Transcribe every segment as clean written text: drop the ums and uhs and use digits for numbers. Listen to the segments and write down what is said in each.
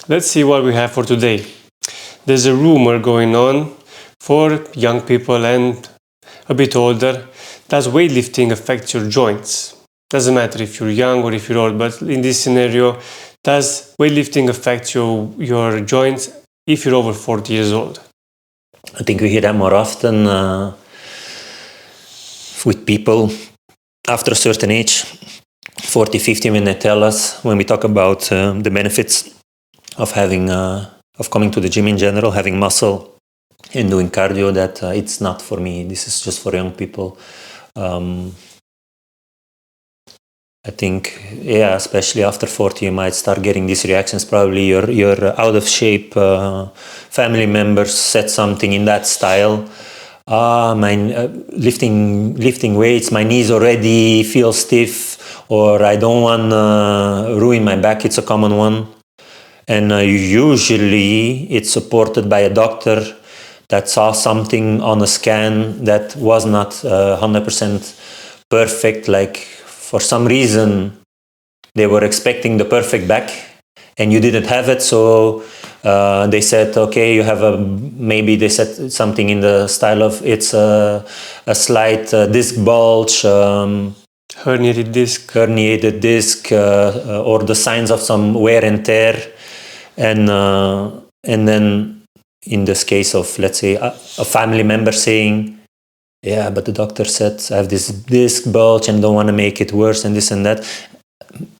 Let's see what we have for today. There's a rumor going on for young people and a bit older. Does weightlifting affect your joints? Doesn't matter if you're young or if you're old, but in this scenario, does weightlifting affect your joints if you're over 40 years old? I think we hear that more often with people after a certain age, 40, 50, when they tell us, when we talk about the benefits of having, of coming to the gym in general, having muscle and doing cardio, that it's not for me. This is just for young people. I think, yeah, especially after 40, you might start getting these reactions. Probably your out of shape family members said something in that style. Lifting weights, my knees already feel stiff, or I don't want to ruin my back. It's a common one. And usually it's supported by a doctor that saw something on a scan that was not 100% perfect. Like, for some reason, they were expecting the perfect back and you didn't have it. So they said, okay, you have maybe they said something in the style of it's a slight disc bulge, herniated disc, or the signs of some wear and tear. And then in this case of, let's say, a family member saying, yeah, but the doctor said I have this disc bulge and don't want to make it worse and this and that.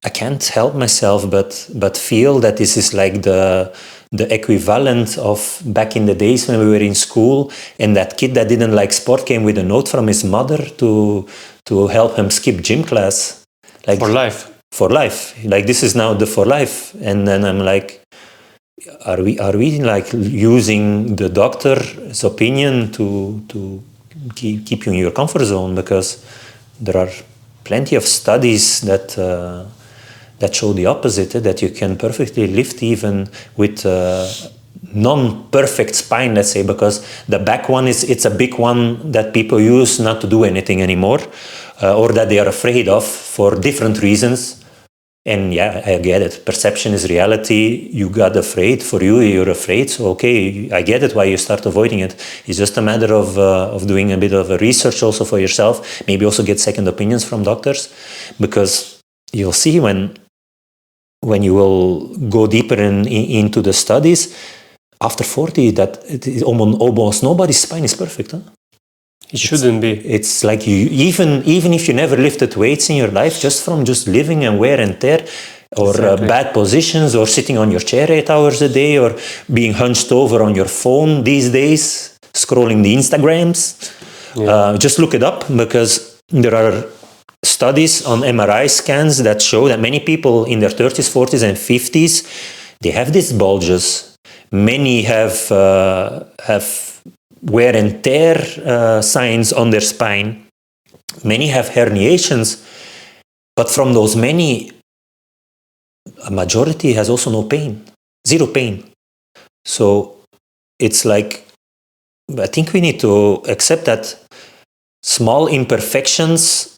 I can't help myself but feel that this is like the equivalent of back in the days when we were in school and that kid that didn't like sport came with a note from his mother to help him skip gym class. Like, for life. For life. Like, this is now the for life. And then I'm like, are we like using the doctor's opinion to keep you in your comfort zone? Because there are plenty of studies that show the opposite, that you can perfectly lift even with non-perfect spine, let's say, because the back one it's a big one that people use not to do anything anymore, or that they are afraid of for different reasons. And yeah, I get it. Perception is reality. You got afraid. For you, you're afraid. So okay, I get it why you start avoiding it. It's just a matter of doing a bit of a research also for yourself. Maybe also get second opinions from doctors, because you'll see when you will go deeper into the studies, after 40, that almost nobody's spine is perfect. Huh? It shouldn't be. It's like you, even if you never lifted weights in your life, just from just living and wear and tear, or exactly. Bad positions, or sitting on your chair 8 hours a day, or being hunched over on your phone these days, scrolling the Instagrams. Yeah. Just look it up, because there are studies on MRI scans that show that many people in their 30s, 40s, and 50s, they have these bulges. Many have wear and tear signs on their spine. Many have herniations, but from those many, a majority has also no pain, zero pain. So it's like, I think we need to accept that small imperfections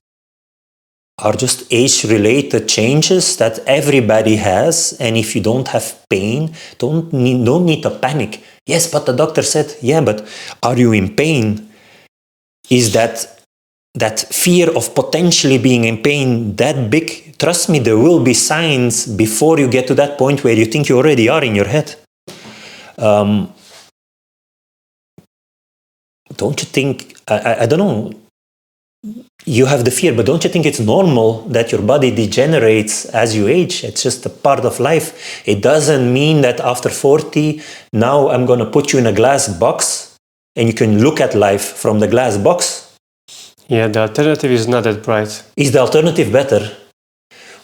are just age-related changes that everybody has, and if you don't have pain, don't need to panic. Yes, but the doctor said, yeah, but are you in pain? Is that fear of potentially being in pain that big? Trust me, there will be signs before you get to that point where you think you already are in your head. Don't you think, I don't know, you have the fear, but don't you think it's normal that your body degenerates as you age? It's just a part of life. It doesn't mean that after 40, now I'm going to put you in a glass box and you can look at life from the glass box. Yeah, the alternative is not that bright. Is the alternative better?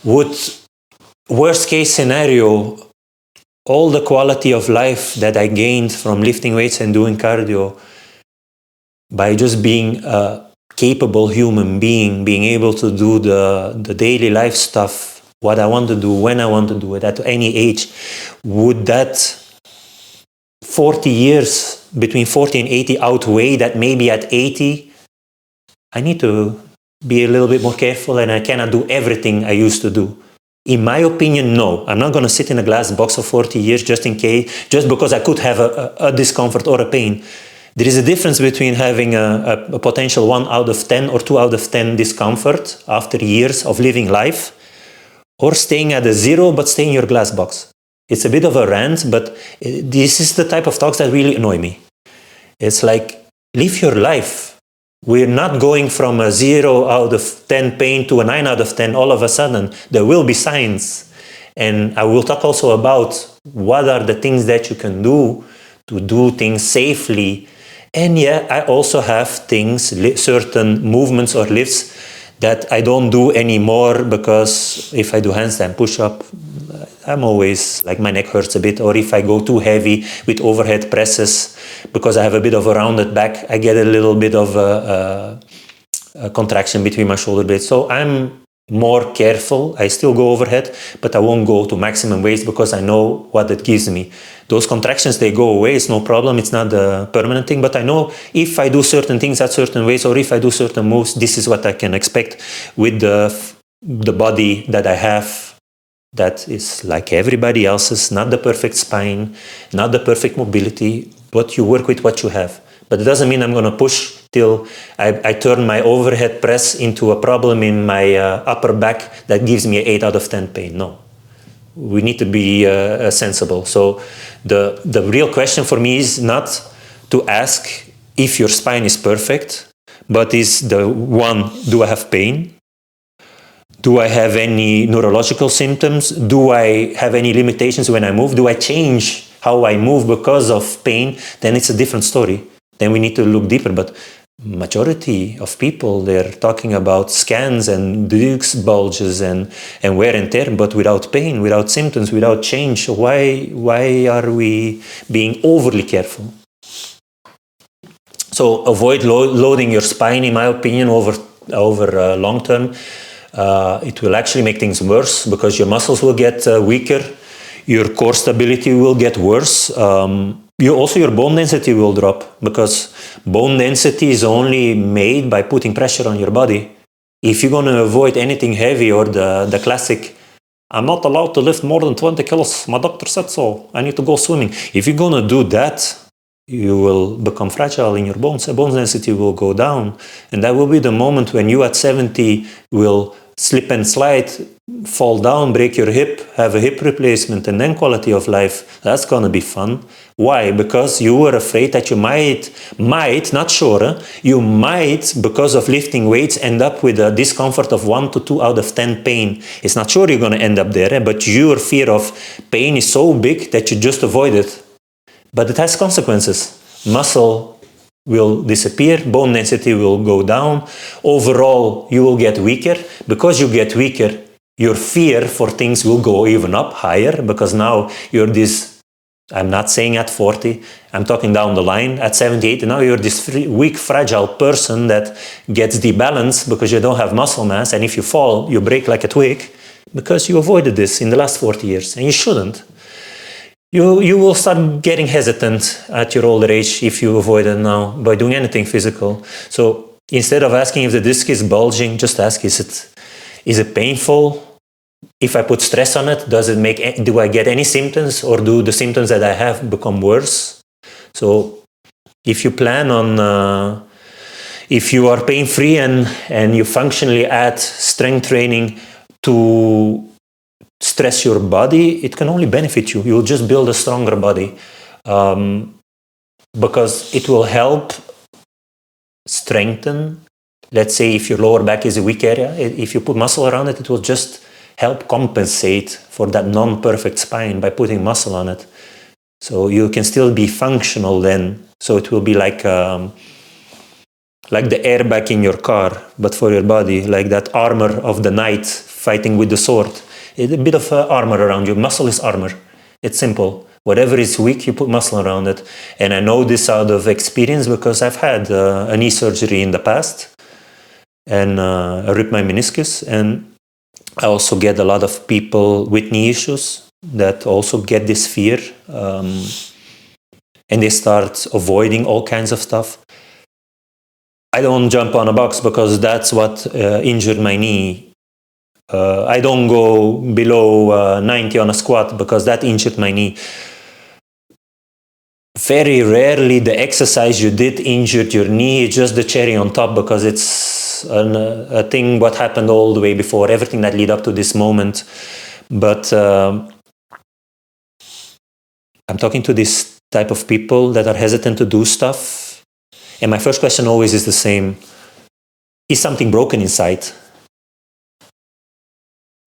Would, worst case scenario, all the quality of life that I gained from lifting weights and doing cardio by just being capable human being able to do the daily life stuff, what I want to do, when I want to do it, at any age, would that 40 years, between 40 and 80, outweigh that maybe at 80, I need to be a little bit more careful and I cannot do everything I used to do? In my opinion, no. I'm not going to sit in a glass box for 40 years just in case, just because I could have a discomfort or a pain. There is a difference between having a potential 1 out of 10 or 2 out of 10 discomfort after years of living life, or staying at a 0 but staying in your glass box. It's a bit of a rant, but this is the type of talks that really annoy me. It's like, live your life. We're not going from a 0 out of 10 pain to a 9 out of 10 all of a sudden. There will be signs. And I will talk also about what are the things that you can do to do things safely. And yeah, I also have things, certain movements or lifts that I don't do anymore, because if I do handstand push-up, I'm always like my neck hurts a bit, or if I go too heavy with overhead presses, because I have a bit of a rounded back, I get a little bit of a contraction between my shoulder blades. So I'm more careful. I still go overhead, but I won't go to maximum weights because I know what it gives me. Those contractions, they go away. It's no problem. It's not a permanent thing, but I know if I do certain things at certain weights, or if I do certain moves, this is what I can expect with the body that I have, that is like everybody else's, not the perfect spine, not the perfect mobility, but you work with what you have. But it doesn't mean I'm going to push till I turn my overhead press into a problem in my upper back that gives me an 8 out of 10 pain. No. We need to be sensible. So the real question for me is not to ask if your spine is perfect, but is the one, do I have pain? Do I have any neurological symptoms? Do I have any limitations when I move? Do I change how I move because of pain? Then it's a different story. Then we need to look deeper. But majority of people, they're talking about scans and disc bulges and wear and tear, but without pain, without symptoms, without change. Why are we being overly careful? So avoid loading your spine, in my opinion, over long term. It will actually make things worse, because your muscles will get weaker, your core stability will get worse. Your bone density will drop, because bone density is only made by putting pressure on your body. If you're going to avoid anything heavy, or the classic, I'm not allowed to lift more than 20 kilos, my doctor said so, I need to go swimming. If you're going to do that, you will become fragile in your bones. Bone density will go down. And that will be the moment when you at 70 will slip and slide, fall down, break your hip, have a hip replacement, and then quality of life. That's going to be fun. Why? Because you were afraid that you might, not sure, you might, because of lifting weights, end up with a discomfort of 1 to 2 out of 10 pain. It's not sure you're going to end up there, but your fear of pain is so big that you just avoid it. But it has consequences. Muscle will disappear, bone density will go down. Overall, you will get weaker. Because you get weaker, your fear for things will go even up higher, because now you're this, I'm not saying at 40, I'm talking down the line, at 78, and now you're this weak, fragile person that gets debalanced because you don't have muscle mass, and if you fall, you break like a twig, because you avoided this in the last 40 years, and you shouldn't. You will start getting hesitant at your older age if you avoid it now by doing anything physical. So instead of asking if the disc is bulging, just ask, is it painful? If I put stress on it, do I get any symptoms, or do the symptoms that I have become worse? So if you plan on, if you are pain-free and you functionally add strength training to stress your body, it can only benefit you. You'll just build a stronger body, because it will help strengthen. Let's say if your lower back is a weak area, if you put muscle around it, it will just help compensate for that non-perfect spine by putting muscle on it. So you can still be functional then. So it will be like the airbag in your car, but for your body, like that armor of the knight fighting with the sword. A bit of armor around you. Muscle is armor. It's simple. Whatever is weak, you put muscle around it. And I know this out of experience, because I've had a knee surgery in the past, and I ripped my meniscus. And I also get a lot of people with knee issues that also get this fear, and they start avoiding all kinds of stuff. I don't jump on a box, because that's what injured my knee I don't go below 90 on a squat because that injured my knee. Very rarely the exercise you did injured your knee. It's just the cherry on top because it's a thing what happened all the way before, everything that lead up to this moment. But I'm talking to this type of people that are hesitant to do stuff. And my first question always is the same. Is something broken inside?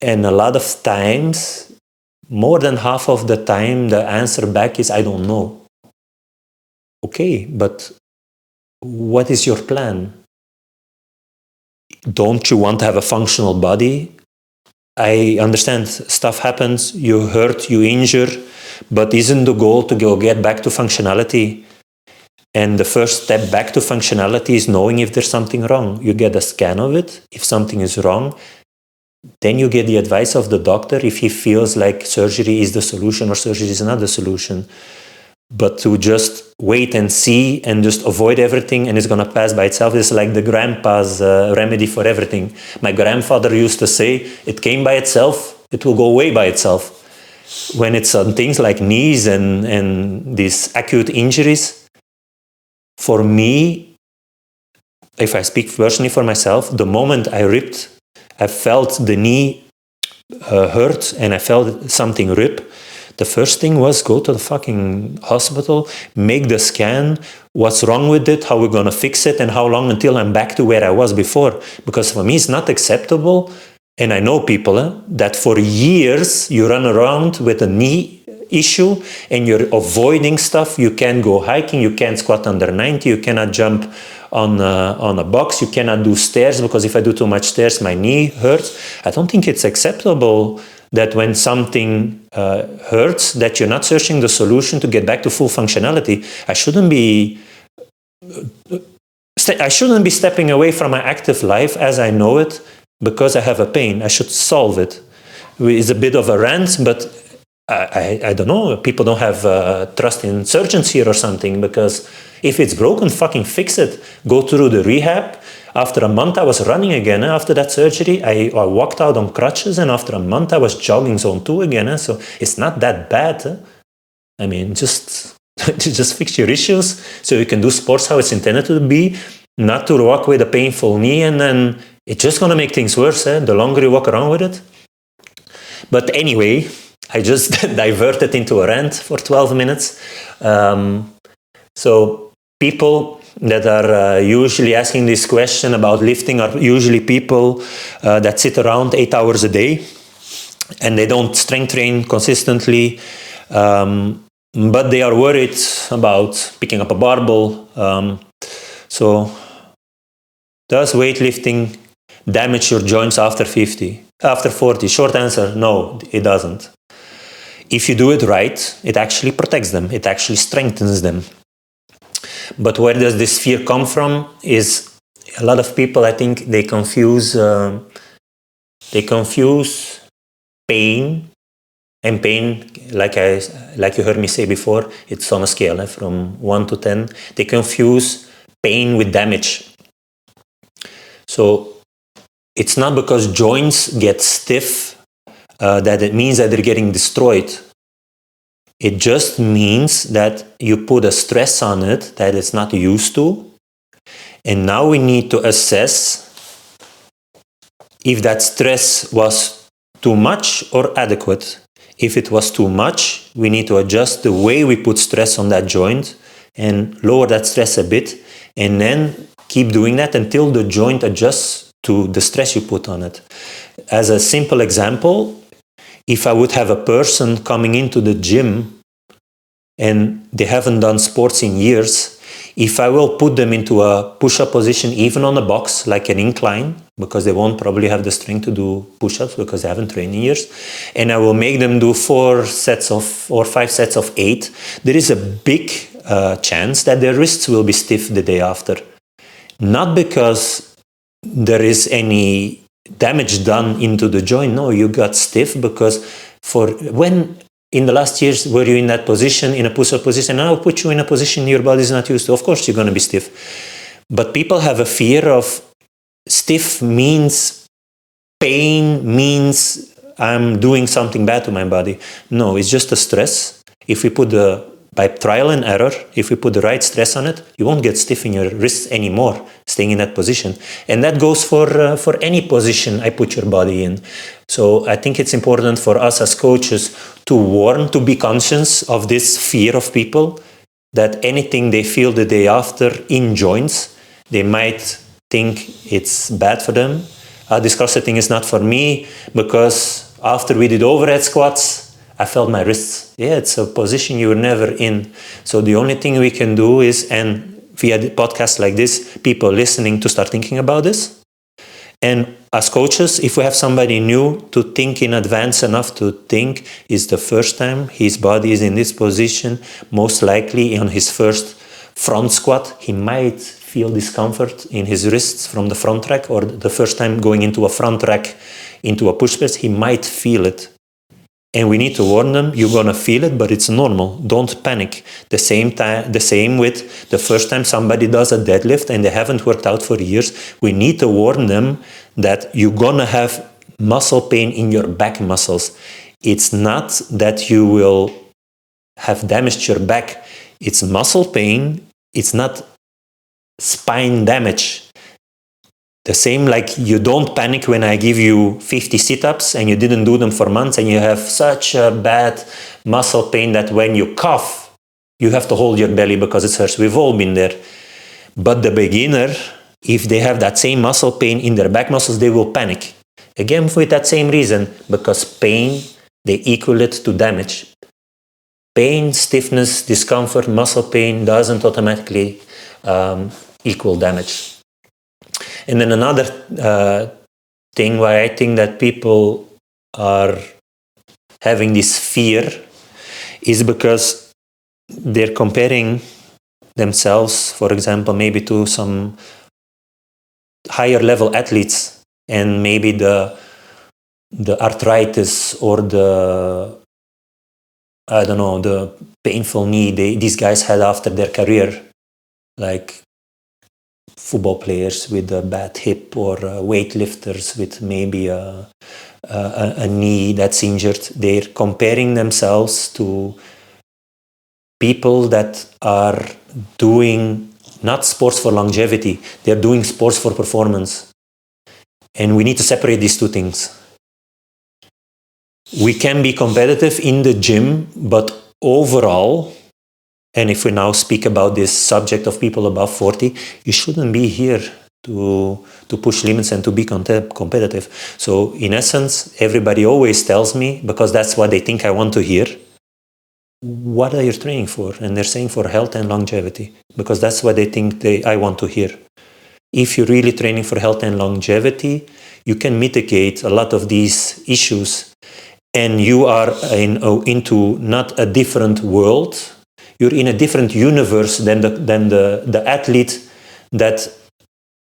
And a lot of times, more than half of the time, the answer back is, I don't know. Okay, but what is your plan? Don't you want to have a functional body? I understand stuff happens, you hurt, you injure, but isn't the goal to go get back to functionality? And the first step back to functionality is knowing if there's something wrong. You get a scan of it. If something is wrong, then you get the advice of the doctor if he feels like surgery is the solution or surgery is not the solution. But to just wait and see and just avoid everything and it's going to pass by itself is like the grandpa's remedy for everything. My grandfather used to say, it came by itself, it will go away by itself. When it's on things like knees and these acute injuries, for me, if I speak personally for myself, the moment I felt the knee hurt and I felt something rip, the first thing was go to the fucking hospital, make the scan, what's wrong with it, how we're going to fix it, and how long until I'm back to where I was before. Because for me, it's not acceptable. And I know people that for years you run around with a knee issue and you're avoiding stuff. You can't go hiking, you can't squat under 90, you cannot jump on a box, you cannot do stairs because if I do too much stairs, my knee hurts. I don't think it's acceptable that when something hurts, that you're not searching the solution to get back to full functionality. I shouldn't be stepping away from my active life as I know it because I have a pain. I should solve it. It's a bit of a rant, but I don't know. People don't have trust in surgeons here or something, because if it's broken, fucking fix it. Go through the rehab. After a month, I was running again. After that surgery, I walked out on crutches, and after a month, I was jogging zone 2 again. So it's not that bad. I mean, just fix your issues so you can do sports how it's intended to be, not to walk with a painful knee, and then it's just going to make things worse the longer you walk around with it. But anyway, I just diverted into a rant for 12 minutes. So people that are usually asking this question about lifting are usually people that sit around 8 hours a day and they don't strength train consistently, but they are worried about picking up a barbell. So does weightlifting damage your joints after 50? After 40? Short answer, no, it doesn't. If you do it right, it actually protects them. It actually strengthens them. But where does this fear come from is a lot of people, I think, they confuse pain, and pain, like you heard me say before, it's on a scale from 1 to 10. They confuse pain with damage. So it's not because joints get stiff that it means that they're getting destroyed. It just means that you put a stress on it that it's not used to. And now we need to assess if that stress was too much or adequate. If it was too much, we need to adjust the way we put stress on that joint and lower that stress a bit, and then keep doing that until the joint adjusts to the stress you put on it. As a simple example, if I would have a person coming into the gym and they haven't done sports in years, if I will put them into a push-up position, even on a box, like an incline, because they won't probably have the strength to do push-ups because they haven't trained in years, and I will make them do 5 sets of 8, there is a big chance that their wrists will be stiff the day after. Not because there is any damage done into the joint. No, you got stiff because when in the last years were you in that position, in a push-up position, and I'll put you in a position your body is not used to. Of course you're going to be stiff. But people have a fear of stiff means pain means I'm doing something bad to my body. No, it's just a stress. If we put by trial and error, if we put the right stress on it, you won't get stiff in your wrists anymore, staying in that position. And that goes for any position I put your body in. So I think it's important for us as coaches to warn, to be conscious of this fear of people, that anything they feel the day after in joints, they might think it's bad for them. This CrossFit thing is not for me because after we did overhead squats, I felt my wrists. Yeah, it's a position you were never in. So the only thing we can do is, and via the podcasts like this, people listening to start thinking about this. And as coaches, if we have somebody new, to think in advance enough to think, is the first time his body is in this position, most likely on his first front squat, he might feel discomfort in his wrists from the front rack, or the first time going into a front rack, into a push press, he might feel it. And we need to warn them, you're going to feel it, but it's normal. Don't panic. The same with the first time somebody does a deadlift and they haven't worked out for years, we need to warn them that you're going to have muscle pain in your back muscles. It's not that you will have damaged your back. It's muscle pain. It's not spine damage. The same, like you don't panic when I give you 50 sit-ups and you didn't do them for months and you have such a bad muscle pain that when you cough, you have to hold your belly because it hurts. We've all been there. But the beginner, if they have that same muscle pain in their back muscles, they will panic. Again, with that same reason, because pain, they equal it to damage. Pain, stiffness, discomfort, muscle pain doesn't automatically equal damage. And then another thing why I think that people are having this fear is because they're comparing themselves, for example, maybe to some higher level athletes, and maybe the arthritis or the painful knee these guys had after their career, like football players with a bad hip, or weightlifters with maybe a knee that's injured. They're comparing themselves to people that are doing not sports for longevity, they're doing sports for performance. And we need to separate these two things. We can be competitive in the gym, but overall, and if we now speak about this subject of people above 40, you shouldn't be here to push limits and to be competitive. So in essence, everybody always tells me, because that's what they think I want to hear, what are you training for? And they're saying for health and longevity, because that's what they think I want to hear. If you're really training for health and longevity, you can mitigate a lot of these issues, and you are into not a different world. You're in a different universe than the athlete that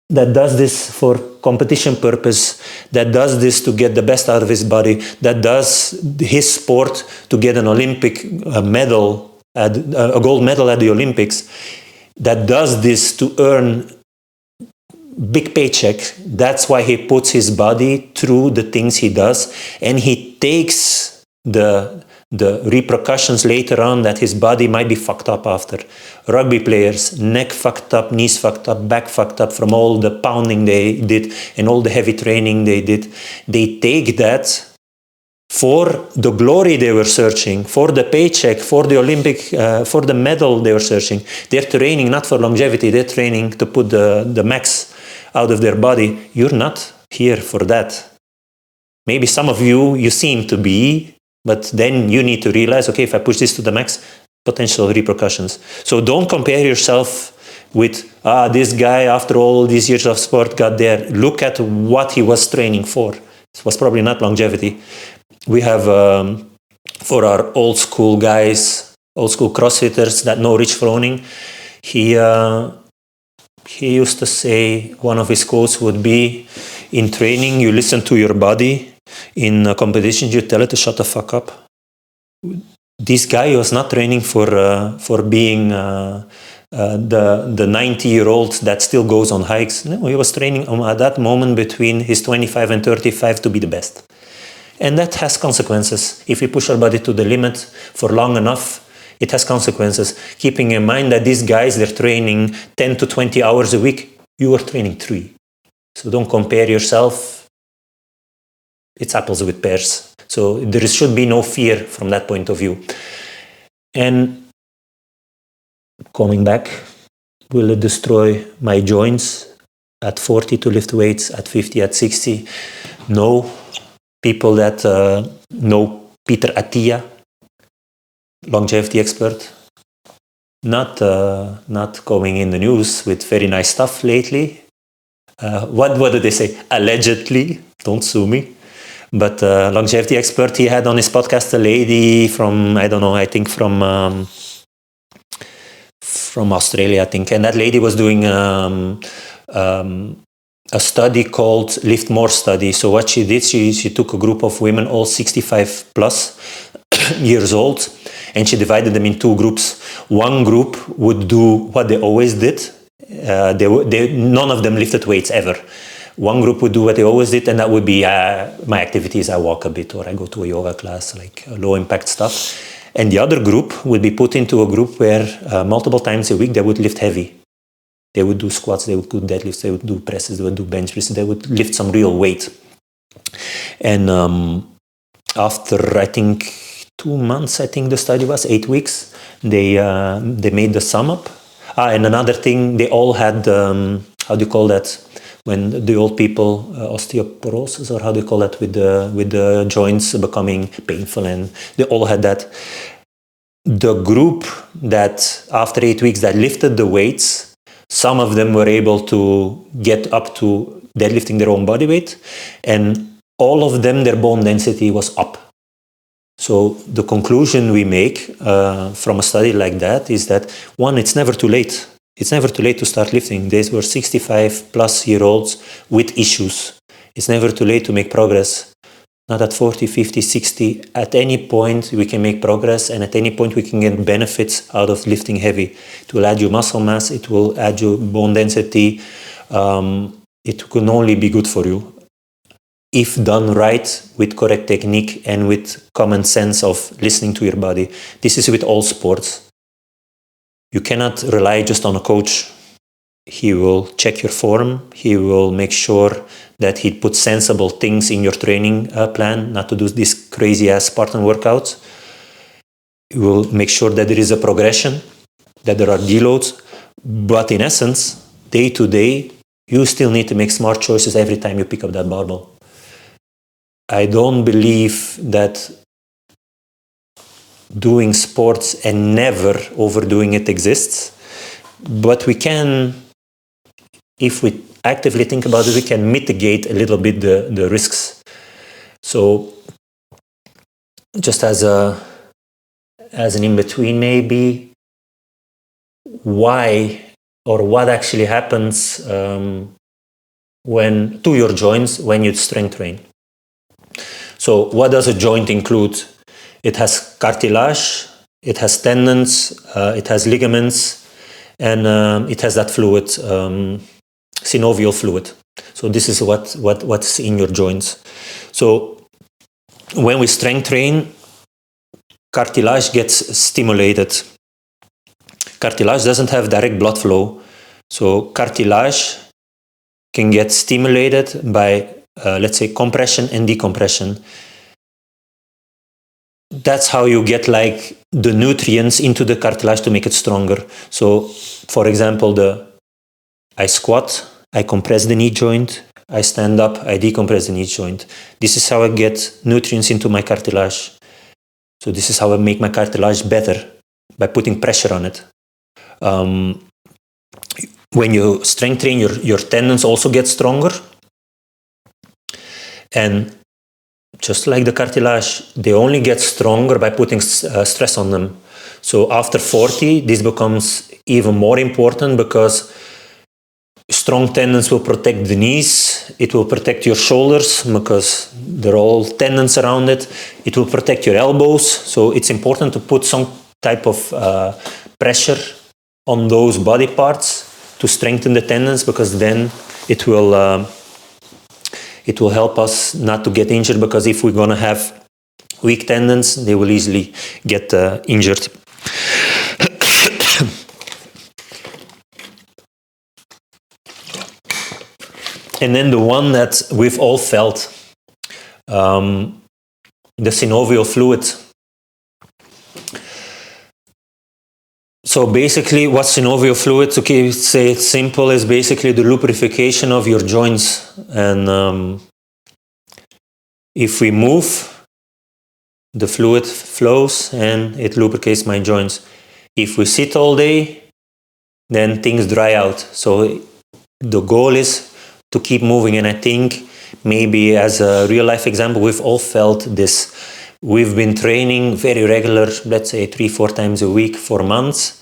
does this for competition purpose, that does this to get the best out of his body, that does his sport to get an Olympic medal, a gold medal at the Olympics, that does this to earn big paycheck. That's why he puts his body through the things he does, and he takes the repercussions later on that his body might be fucked up after. Rugby players, neck fucked up, knees fucked up, back fucked up from all the pounding they did and all the heavy training they did. They take that for the glory they were searching, for the paycheck, for the Olympic, for the medal they were searching. They're training not for longevity, they're training to put the max out of their body. You're not here for that. Maybe some of you seem to be, but then you need to realize, okay, if I push this to the max, potential repercussions. So don't compare yourself with, this guy after all these years of sport got there. Look at what he was training for. It was probably not longevity. We have, for our old school guys, old school CrossFitters that know Rich Froning, he used to say, one of his quotes would be, in training, you listen to your body. In competitions, you tell it to shut the fuck up. This guy was not training for being the 90-year-old that still goes on hikes. No, he was training at that moment between his 25 and 35 to be the best. And that has consequences. If we push our body to the limit for long enough, it has consequences. Keeping in mind that these guys, they're training 10 to 20 hours a week. You are training 3. So don't compare yourself. It's apples with pears. So there should be no fear from that point of view. And coming back, will it destroy my joints at 40 to lift weights, at 50, at 60? No. People that know Peter Attia, longevity expert, not coming in the news with very nice stuff lately. What did they say? Allegedly, don't sue me. But longevity expert, he had on his podcast a lady from, I don't know, I think from Australia, I think. And that lady was doing a study called Lift More study. So what she did, she took a group of women, all 65 plus years old, and she divided them in 2 groups. One group would do what they always did. None of them lifted weights ever. One group would do what they always did, and that would be my activities. I walk a bit, or I go to a yoga class, like low impact stuff. And the other group would be put into a group where multiple times a week they would lift heavy. They would do squats, they would do deadlifts, they would do presses, they would do bench presses, they would lift some real weight. And after, I think, 2 months, I think the study was, 8 weeks, they made the sum up. And another thing, they all had, how do you call that? When the old people, osteoporosis, or how do you call that, with the joints becoming painful, and they all had that. The group that, after 8 weeks, that lifted the weights, some of them were able to get up to deadlifting their own body weight, and all of them, their bone density was up. So the conclusion we make from a study like that is that, one, it's never too late. It's never too late to start lifting. These were 65 plus year olds with issues. It's never too late to make progress. Not at 40, 50, 60. At any point we can make progress, and at any point we can get benefits out of lifting heavy. It will add you muscle mass, it will add you bone density. It can only be good for you if done right, with correct technique and with common sense of listening to your body. This is with all sports. You cannot rely just on a coach. He will check your form. He will make sure that he puts sensible things in your training plan, not to do these crazy-ass Spartan workouts. He will make sure that there is a progression, that there are deloads. But in essence, day to day, you still need to make smart choices every time you pick up that barbell. I don't believe that doing sports and never overdoing it exists, but we can, if we actively think about it, we can mitigate a little bit the risks. So just as an in-between, maybe, why or what actually happens when to your joints when you strength train. So what does a joint include? It has cartilage, it has tendons, it has ligaments, and it has that fluid, synovial fluid. So this is what's in your joints. So when we strength train, cartilage gets stimulated. Cartilage doesn't have direct blood flow. So cartilage can get stimulated by, let's say, compression and decompression. That's how you get like the nutrients into the cartilage to make it stronger. So, for example, I squat, I compress the knee joint, I stand up, I decompress the knee joint. This is how I get nutrients into my cartilage. So this is how I make my cartilage better, by putting pressure on it. When you strength train, your tendons also get stronger. And just like the cartilage, they only get stronger by putting stress on them. So after 40, this becomes even more important, because strong tendons will protect the knees. It will protect your shoulders, because they're all tendons around it. It will protect your elbows. So it's important to put some type of pressure on those body parts to strengthen the tendons, because then it will help us not to get injured, because if we're going to have weak tendons, they will easily get injured. And then the one that we've all felt, the synovial fluid. So basically, what synovial fluid, okay, say it simple, is basically the lubrication of your joints. And if we move, the fluid flows and it lubricates my joints. If we sit all day, then things dry out. So the goal is to keep moving. And I think maybe as a real life example, we've all felt this. We've been training very regular, let's say 3-4 times a week for months.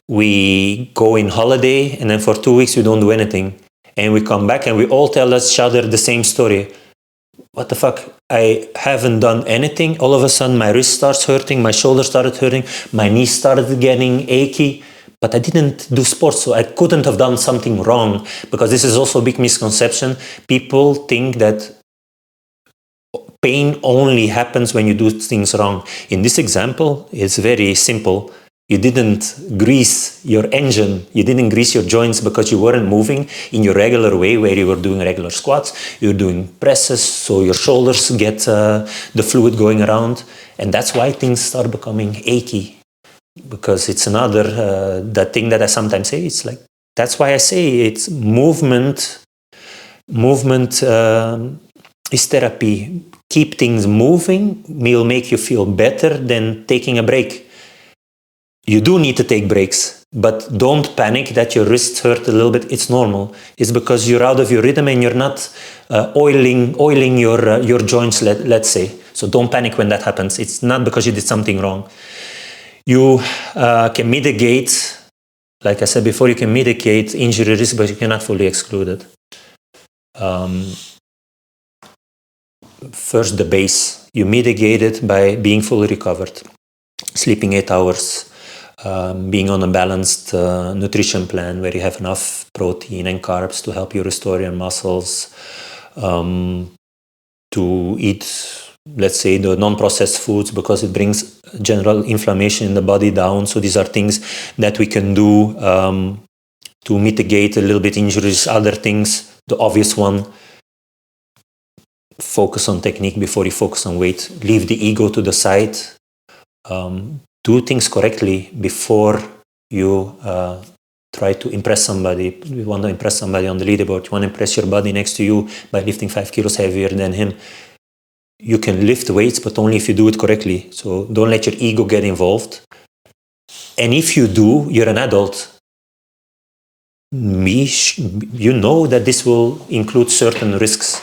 We go in holiday and then for 2 weeks we don't do anything. And we come back and we all tell each other the same story. What the fuck? I haven't done anything. All of a sudden my wrist starts hurting, my shoulder started hurting, my knee started getting achy. But I didn't do sports, so I couldn't have done something wrong, because this is also a big misconception. People think that pain only happens when you do things wrong. In this example, it's very simple. You didn't grease your engine, you didn't grease your joints because you weren't moving in your regular way, where you were doing regular squats, you're doing presses, so your shoulders get the fluid going around. And that's why things start becoming achy. Because it's another, that thing that I sometimes say, it's like, that's why I say it's movement is therapy. Keep things moving will make you feel better than taking a break. You do need to take breaks, but don't panic that your wrists hurt a little bit. It's normal. It's because you're out of your rhythm and you're not oiling your joints, let's say. So don't panic when that happens. It's not because you did something wrong. You can mitigate, like I said before, you can mitigate injury risk, but you cannot fully exclude it. First, the base. You mitigate it by being fully recovered, sleeping 8 hours, being on a balanced nutrition plan where you have enough protein and carbs to help you restore your muscles, to eat, let's say, the non-processed foods, because it brings general inflammation in the body down. So these are things that we can do to mitigate a little bit injuries. Other things, the obvious one, focus on technique before you focus on weight. Leave the ego to the side. Do things correctly before you try to impress somebody. You want to impress somebody on the leaderboard. You want to impress your body next to you by lifting 5 kilos heavier than him. You can lift weights, but only if you do it correctly. So don't let your ego get involved. And if you do, you're an adult. You know that this will include certain risks.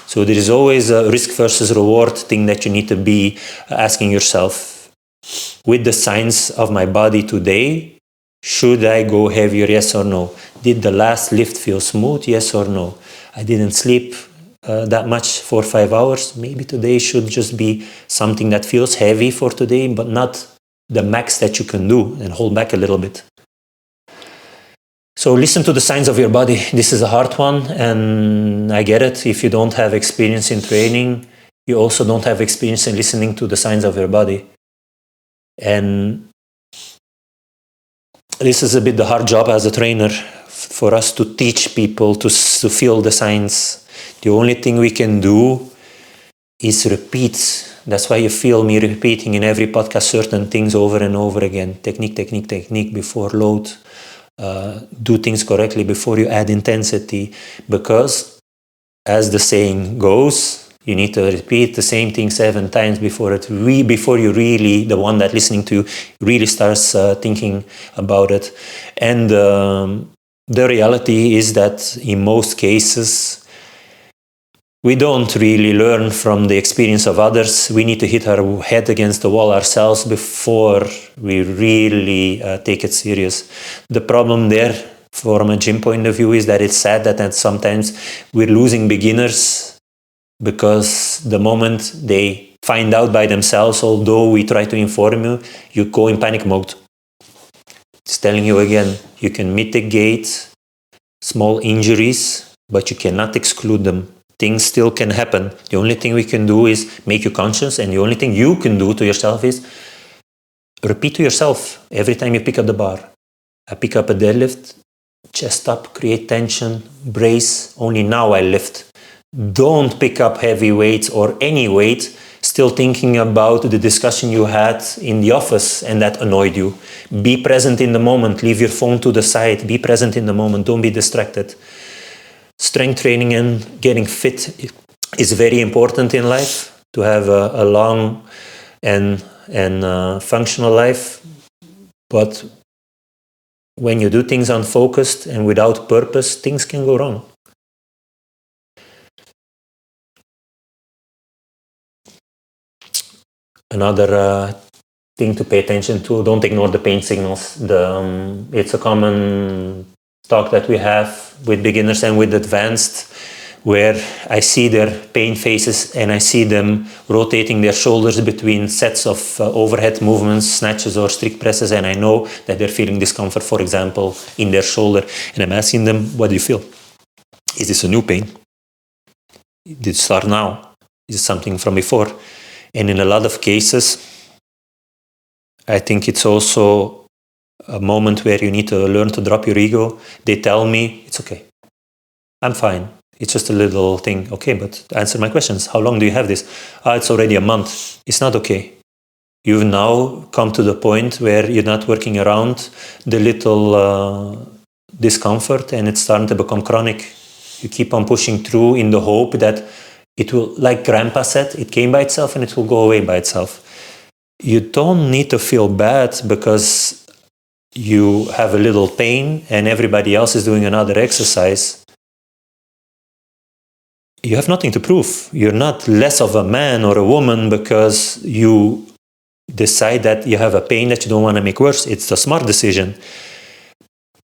So there is always a risk versus reward thing that you need to be asking yourself. With the signs of my body today, should I go heavier, yes or no? Did the last lift feel smooth, yes or no? I didn't sleep that much for 5 hours. Maybe today should just be something that feels heavy for today, but not the max that you can do, and hold back a little bit. So listen to the signs of your body. This is a hard one, and I get it. If you don't have experience in training, you also don't have experience in listening to the signs of your body. And this is a bit the hard job as a trainer, for us to teach people to feel the signs. The only thing we can do is repeat. That's why you feel me repeating in every podcast certain things over and over again. Technique, technique, technique before load. Do things correctly before you add intensity. Because, as the saying goes, you need to repeat the same thing 7 times before you really, the one that listening to you, really starts thinking about it. And the reality is that in most cases, we don't really learn from the experience of others. We need to hit our head against the wall ourselves before we really take it serious. The problem there, from a gym point of view, is that it's sad that sometimes we're losing beginners because the moment they find out by themselves, although we try to inform you, you go in panic mode. It's telling you again, you can mitigate small injuries, but you cannot exclude them. Things still can happen. The only thing we can do is make you conscious, and the only thing you can do to yourself is repeat to yourself every time you pick up the bar. I pick up a deadlift, chest up, create tension, brace, only now I lift. Don't pick up heavy weights or any weight still thinking about the discussion you had in the office and that annoyed you. Be present in the moment, leave your phone to the side, be present in the moment, don't be distracted. Strength training and getting fit is very important in life, to have a long and functional life. But when you do things unfocused and without purpose, things can go wrong. Another thing to pay attention to, don't ignore the pain signals. It's a common talk that we have with beginners and with advanced, where I see their pain faces and I see them rotating their shoulders between sets of overhead movements, snatches or strict presses, and I know that they're feeling discomfort, for example, in their shoulder. And I'm asking them, what do you feel? Is this a new pain? Did it start now? Is it something from before? And in a lot of cases, I think it's also a moment where you need to learn to drop your ego. They tell me, it's okay, I'm fine. It's just a little thing. Okay, but answer my questions. How long do you have this? It's already a month. It's not okay. You've now come to the point where you're not working around the little discomfort, and it's starting to become chronic. You keep on pushing through in the hope that it will, like Grandpa said, it came by itself and it will go away by itself. You don't need to feel bad because you have a little pain and everybody else is doing another exercise. You have nothing to prove. You're not less of a man or a woman because you decide that you have a pain that you don't want to make worse. It's a smart decision.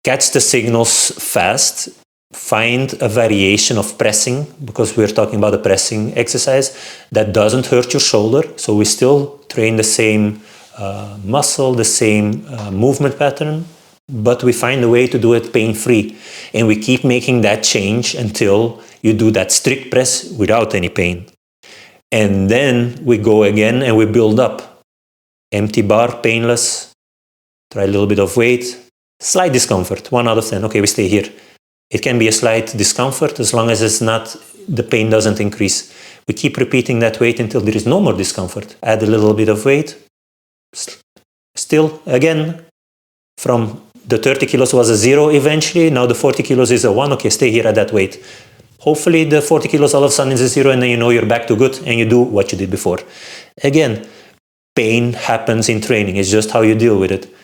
Catch the signals fast. Find a variation of pressing, because we're talking about a pressing exercise that doesn't hurt your shoulder. So we still train the same muscle, the same movement pattern, but we find a way to do it pain-free. And we keep making that change until you do that strict press without any pain. And then we go again and we build up. Empty bar, painless. Try a little bit of weight. Slight discomfort, 1 out of 10. Okay, we stay here. It can be a slight discomfort as long as it's not, the pain doesn't increase. We keep repeating that weight until there is no more discomfort. Add a little bit of weight. Still, again, from the 30 kilos was a 0 eventually, now the 40 kilos is a 1. Okay, stay here at that weight. Hopefully the 40 kilos all of a sudden is a 0 and then you know you're back to good and you do what you did before. Again, pain happens in training. It's just how you deal with it.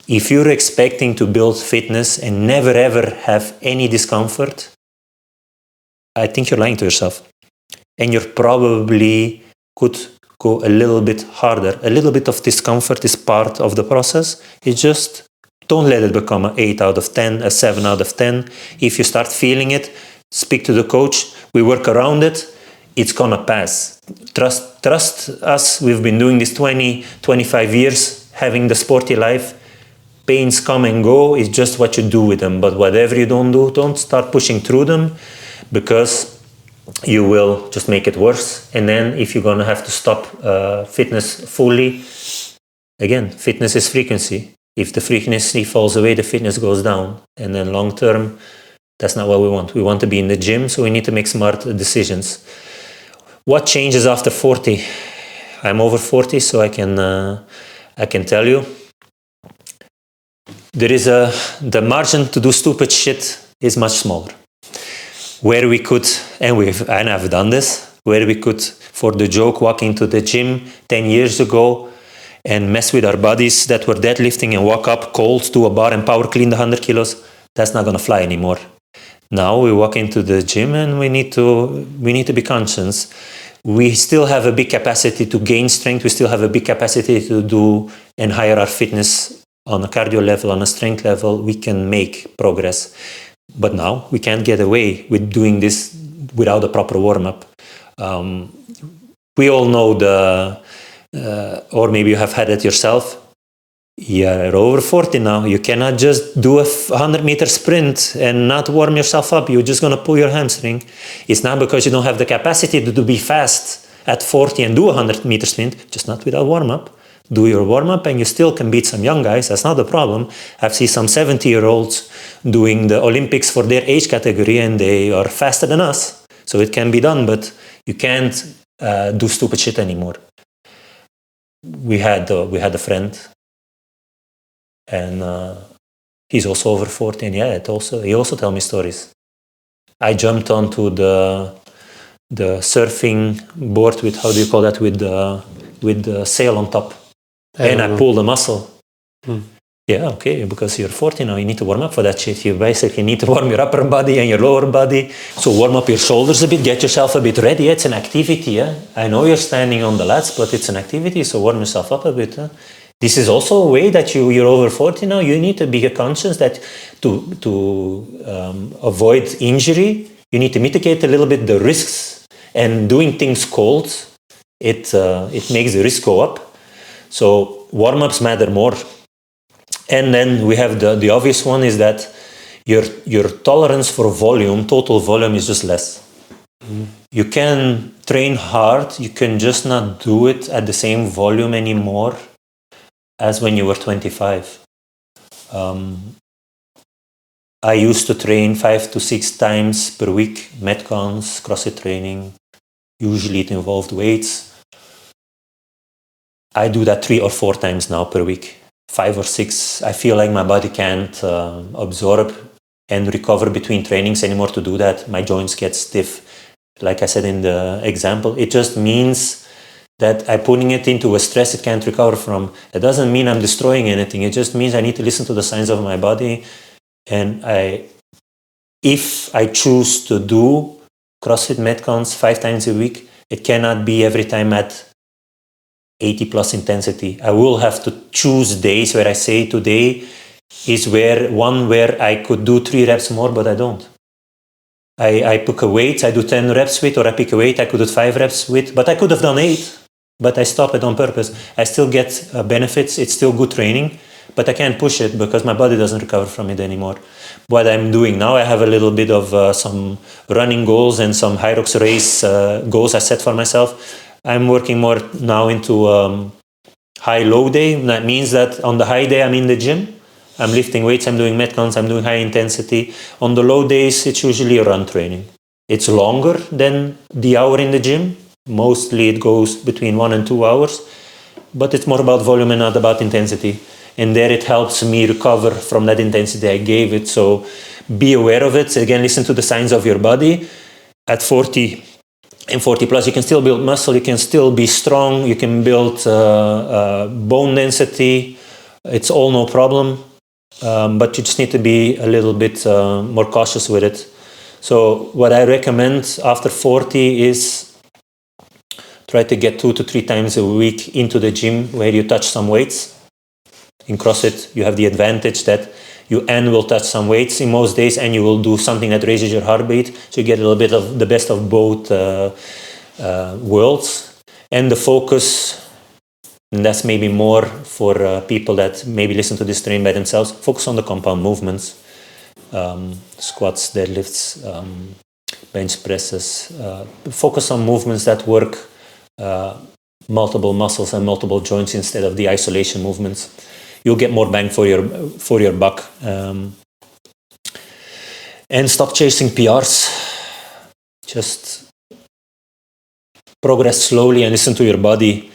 If you're expecting to build fitness and never ever have any discomfort, I think you're lying to yourself. And you probably could go a little bit harder. A little bit of discomfort is part of the process. It's just, don't let it become an 8 out of 10, a 7 out of 10. If you start feeling it, speak to the coach. We work around it. It's gonna pass. Trust us. We've been doing this 20, 25 years, having the sporty life. Pains come and go, it's just what you do with them. But whatever you don't do, don't start pushing through them, because you will just make it worse. And then if you're going to have to stop fitness fully, again, fitness is frequency. If the frequency falls away, the fitness goes down. And then long term, that's not what we want. We want to be in the gym, so we need to make smart decisions. What changes after 40? I'm over 40, so I can tell you. There is the margin to do stupid shit is much smaller. Where we could, and I've done this, where we could, for the joke, walk into the gym 10 years ago and mess with our bodies that were deadlifting and walk up cold to a bar and power clean the 100 kilos, that's not going to fly anymore. Now we walk into the gym and we need to be conscious. We still have a big capacity to gain strength. We still have a big capacity to do and higher our fitness on a cardio level, on a strength level. We can make progress. But now we can't get away with doing this without a proper warm-up. We all know or maybe you have had it yourself, You're over 40 now. You cannot just do a 100-meter sprint and not warm yourself up. You're just going to pull your hamstring. It's not because you don't have the capacity to be fast at 40 and do a 100-meter sprint, just not without warm-up. Do your warm-up and you still can beat some young guys. That's not the problem. I've seen some 70-year-olds doing the Olympics for their age category and they are faster than us. So it can be done, but you can't do stupid shit anymore. We had a friend, and he's also over 40, and he also tell me stories. I jumped onto the surfing board with, how do you call that, with the sail on top, and I pulled a muscle. Yeah, okay, because you're 40 now, you need to warm up for that shit. You basically need to warm your upper body and your lower body. So warm up your shoulders a bit, get yourself a bit ready. It's an activity. I know you're standing on the lats, but it's an activity, so warm yourself up a bit. This is also a way that you're over 40 now. You need to be conscious that to avoid injury, you need to mitigate a little bit the risks. And doing things cold, it makes the risk go up. So warm-ups matter more. And then we have the obvious one is that your tolerance for volume, total volume, is just less. You can train hard, you can just not do it at the same volume anymore as when you were 25. I used to train 5 to 6 times per week, Metcons, CrossFit training. Usually it involved weights. I do that 3 or 4 times now per week. 5 or 6, I feel like my body can't absorb and recover between trainings anymore to do that. My joints get stiff. Like I said in the example, it just means that I'm putting it into a stress it can't recover from. It doesn't mean I'm destroying anything. It just means I need to listen to the signs of my body. And if I choose to do CrossFit Metcons 5 times a week, it cannot be every time at 80 plus intensity. I will have to choose days where I say today is where I could do 3 reps more, but I don't. I pick a weight, I do 10 reps with, or I pick a weight, I could do 5 reps with, but I could have done 8, but I stop it on purpose. I still get benefits, it's still good training, but I can't push it because my body doesn't recover from it anymore. What I'm doing now, I have a little bit of some running goals and some Hyrox race goals I set for myself. I'm working more now into high-low day. That means that on the high day, I'm in the gym. I'm lifting weights, I'm doing Metcons, I'm doing high intensity. On the low days, it's usually a run training. It's longer than the hour in the gym. Mostly it goes between 1 and 2 hours. But it's more about volume and not about intensity. And there it helps me recover from that intensity I gave it. So be aware of it. Again, listen to the signs of your body. At 40 and 40 plus, you can still build muscle, you can still be strong, you can build bone density. It's all no problem, but you just need to be a little bit more cautious with it. So what I recommend after 40 is try to get 2 to 3 times a week into the gym where you touch some weights. In CrossFit, you have the advantage that you will touch some weights in most days, and you will do something that raises your heart rate, so you get a little bit of the best of both worlds. And the focus, and that's maybe more for people that maybe listen to this train by themselves, focus on the compound movements, squats, deadlifts, bench presses. Focus on movements that work multiple muscles and multiple joints instead of the isolation movements. You'll get more bang for your buck. And stop chasing PRs. Just progress slowly and listen to your body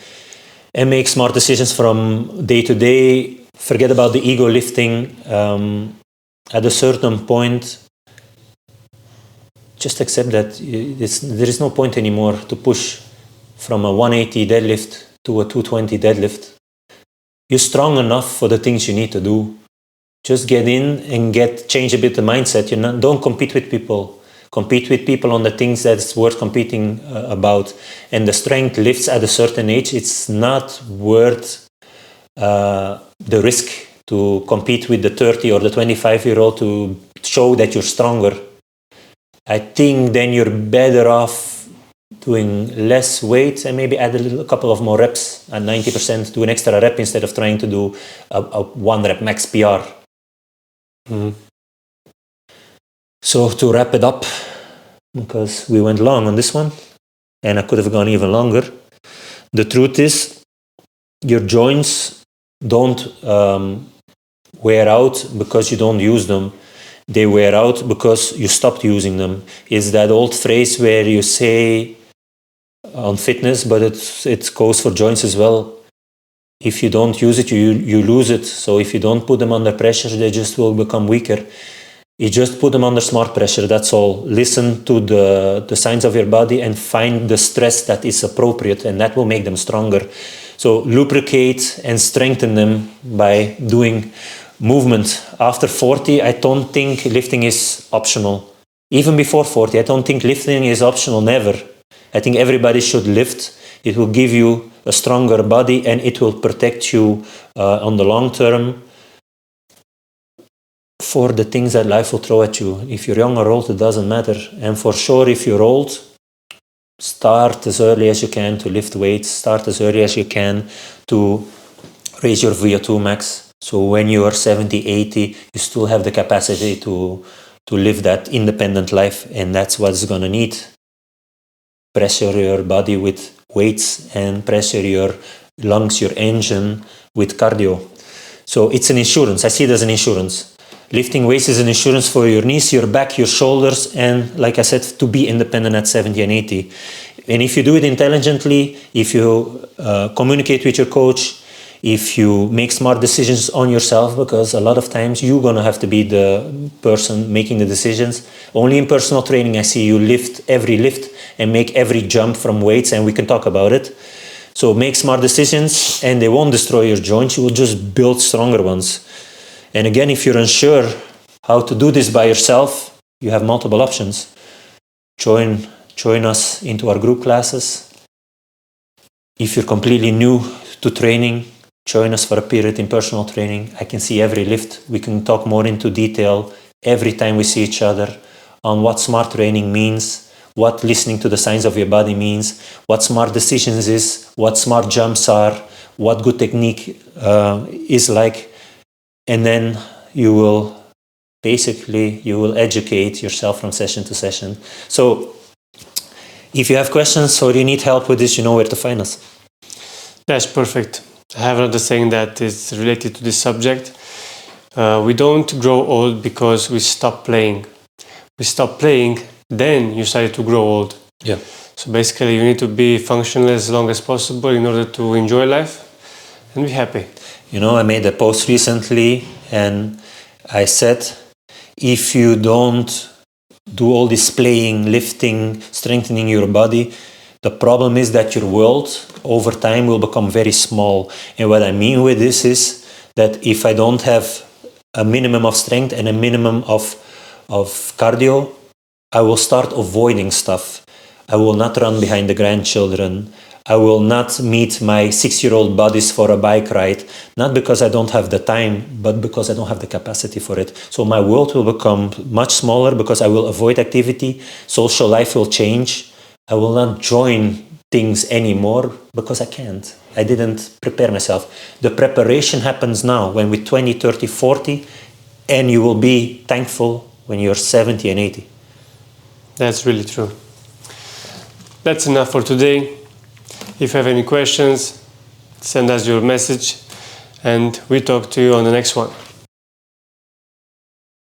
and make smart decisions from day to day. Forget about the ego lifting. At a certain point, just accept that there is no point anymore to push from a 180 deadlift to a 220 deadlift. You're strong enough for the things you need to do. Just get in and change a bit the mindset. Don't compete with people. Compete with people on the things that's worth competing about. And the strength lifts at a certain age. It's not worth the risk to compete with the 30 or the 25-year-old to show that you're stronger. I think then you're better off doing less weight and maybe add a couple of more reps at 90%, do an extra rep instead of trying to do a 1 rep max PR. So to wrap it up, because we went long on this one and I could have gone even longer, the truth is your joints don't wear out because you don't use them. They wear out because you stopped using them. It's that old phrase where you say on fitness, but it goes for joints as well. If you don't use it, you lose it. So if you don't put them under pressure, they just will become weaker. You just put them under smart pressure, that's all. Listen to the signs of your body and find the stress that is appropriate, and that will make them stronger. So lubricate and strengthen them by doing movement. After 40, I don't think lifting is optional. Even before 40, I don't think lifting is optional, never. I think everybody should lift. It will give you a stronger body and it will protect you on the long term for the things that life will throw at you. If you're young or old, it doesn't matter. And for sure, if you're old, start as early as you can to lift weights. Start as early as you can to raise your VO2 max. So when you are 70, 80, you still have the capacity to live that independent life. And that's what's going to need. Pressure your body with weights and pressure your lungs, your engine with cardio. So it's an insurance. I see it as an insurance. Lifting weights is an insurance for your knees, your back, your shoulders, and like I said, to be independent at 70 and 80. And if you do it intelligently, if you communicate with your coach, if you make smart decisions on yourself, because a lot of times you're going to have to be the person making the decisions. Only in personal training I see you lift every lift and make every jump from weights, and we can talk about it. So make smart decisions and they won't destroy your joints, you will just build stronger ones. And again, if you're unsure how to do this by yourself, you have multiple options. Join us into our group classes. If you're completely new to training, join us for a period in personal training. I can see every lift. We can talk more into detail every time we see each other on what smart training means, what listening to the signs of your body means, what smart decisions is, what smart jumps are, what good technique is like. And then you will educate yourself from session to session. So if you have questions or you need help with this, you know where to find us. That's perfect. I have another saying that is related to this subject. We don't grow old because we stop playing. We stop playing, then you start to grow old. Yeah. So basically you need to be functional as long as possible in order to enjoy life and be happy. You know, I made a post recently and I said, if you don't do all this playing, lifting, strengthening your body, the problem is that your world over time will become very small. And what I mean with this is that if I don't have a minimum of strength and a minimum of cardio, I will start avoiding stuff. I will not run behind the grandchildren. I will not meet my 6-year-old buddies for a bike ride, not because I don't have the time, but because I don't have the capacity for it. So my world will become much smaller because I will avoid activity. Social life will change. I will not join things anymore because I can't. I didn't prepare myself. The preparation happens now when we're 20, 30, 40, and you will be thankful when you're 70 and 80. That's really true. That's enough for today. If you have any questions, send us your message and we talk to you on the next one.